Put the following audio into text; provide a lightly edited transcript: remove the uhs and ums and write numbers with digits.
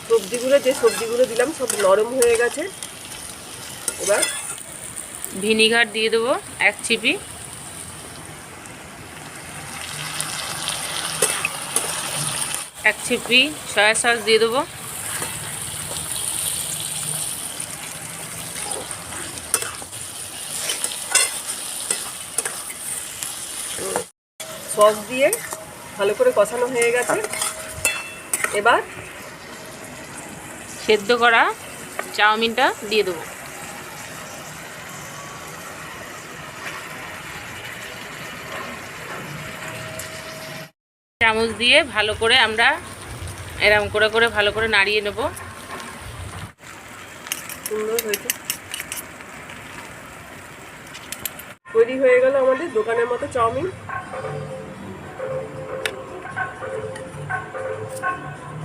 সবজিগুলো দিলাম সব নরম হয়ে গেছে। এবার ভিনিগার দিয়ে দেবো 1 চিপি। এক চিপি সয়া সস দিয়ে দেবো। সস দিয়ে ভালো করে কষানো হয়ে গেছে। এবার সেদ্ধ করা চাউমিনটা দিয়ে দেবো। চামচ দিয়ে ভালো করে আমরা এরকম করে করে ভালো করে নাড়িয়ে নেব। সুন্দর হয়েছে, তৈরি হয়ে গেল আমাদের দোকানের মতো চাউমিন।